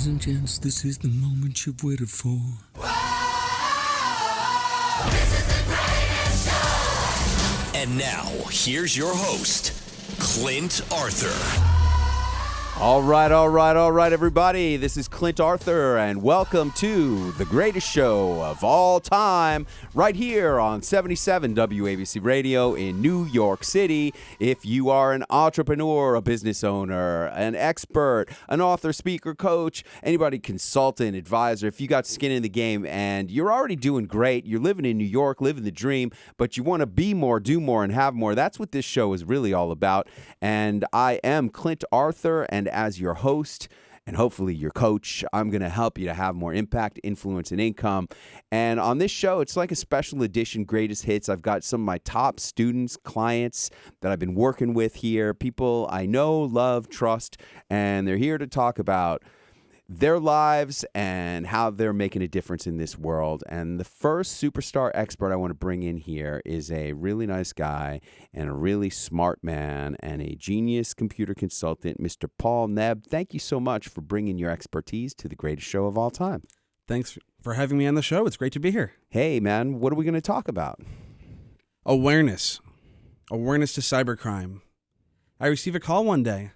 and gents, this is the moment you've waited for. This is the greatest show! And now, here's your host, Clint Arthur. All right, everybody. This is Clint Arthur, and welcome to the greatest show of all time, right here on 77 WABC Radio in New York City. If you are an entrepreneur, a business owner, an expert, an author, speaker, coach, anybody, consultant, advisor, if you got skin in the game and you're already doing great, you're living in New York, living the dream, but you want to be more, do more, and have more, that's what this show is really all about. And I am Clint Arthur, and as your host and hopefully your coach, I'm going to help you to have more impact, influence, and income. And on this show, it's like a special edition greatest hits. I've got some of my top students, clients that I've been working with here, people I know, love, trust, and they're here to talk about their lives and how they're making a difference in this world. And the first superstar expert I want to bring in here is a really nice guy and a really smart man and a genius computer consultant, Mr. Paul Nebb. Thank you so much for bringing your expertise to the greatest show of all time. Thanks for having me on the show. It's great to be here. Hey, man, what are we going to talk about? Awareness to cybercrime. I received a call one day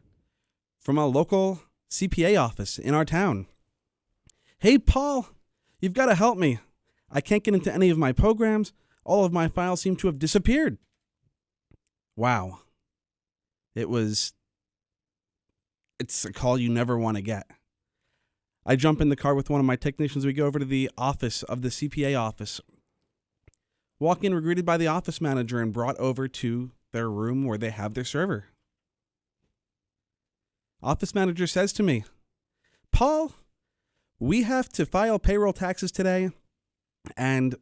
from a local CPA office in our town. Hey, Paul, you've got to help me. I can't get into any of my programs. All of my files seem to have disappeared. Wow. It's a call you never want to get. I jump in the car with one of my technicians. We go over to the office of the CPA office. Walk in, we're greeted by the office manager and brought over to their room where they have their server. Office manager says to me, Paul, we have to file payroll taxes today and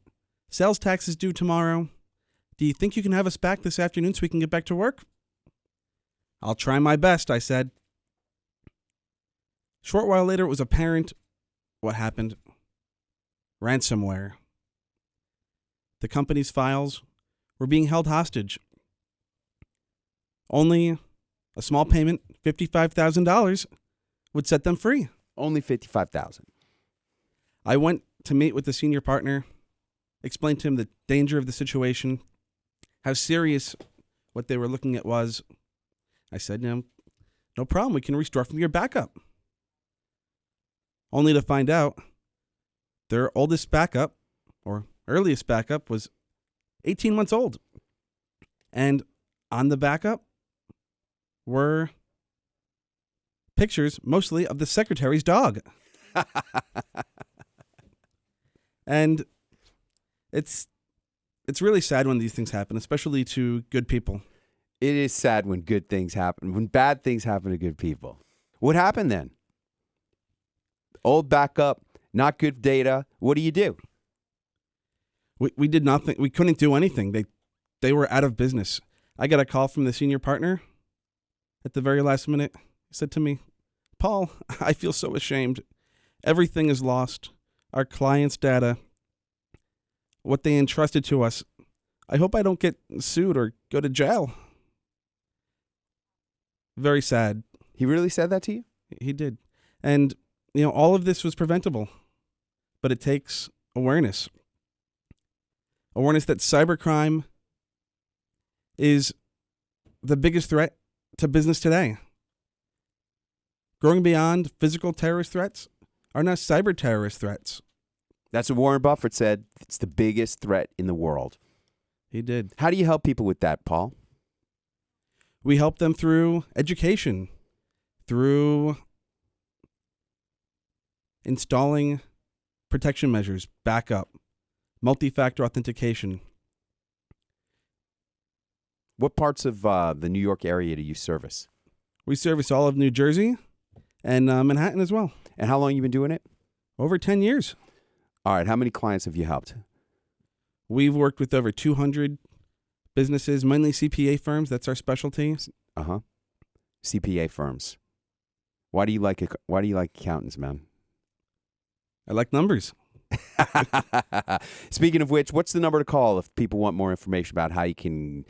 sales taxes due tomorrow. Do you think you can have us back this afternoon so we can get back to work? I'll try my best, I said. Short while later, it was apparent what happened. Ransomware. The company's files were being held hostage. Only a small payment, $55,000, would set them free. Only $55,000. I went to meet with the senior partner, explained to him the danger of the situation, how serious what they were looking at was. I said, no problem, we can restore from your backup. Only to find out their oldest backup, or earliest backup, was 18 months old. And on the backup were pictures, mostly of the secretary's dog. And it's really sad when these things happen, especially to good people. It is sad when good things happen, when bad things happen to good people. What happened then? Old backup, not good data. What do you do? We did nothing. We couldn't do anything. They were out of business. I got a call from the senior partner at the very last minute. He said to me, Paul, I feel so ashamed. Everything is lost. Our clients' data, what they entrusted to us. I hope I don't get sued or go to jail. Very sad. He really said that to you? He did. And, all of this was preventable. But it takes awareness. Awareness that cybercrime is the biggest threat to business today. Growing beyond physical terrorist threats are now cyber terrorist threats. That's what Warren Buffett said. It's the biggest threat in the world. He did. How do you help people with that, Paul? We help them through education, through installing protection measures, backup, multi-factor authentication. What parts of the New York area do you service? We service all of New Jersey and Manhattan as well. And how long you been doing it? Over 10 years. All right. How many clients have you helped? We've worked with over 200 businesses, mainly CPA firms. That's our specialty. CPA firms. Why do you like accountants, man? I like numbers. Speaking of which, what's the number to call if people want more information about how you can,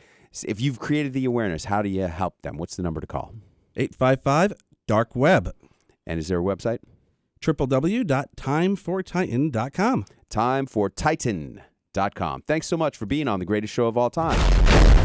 if you've created the awareness, how do you help them? What's the number to call? 855-DARK-WEB. And is there a website? www.timefortitan.com. Timefortitan.com. Thanks so much for being on the greatest show of all time.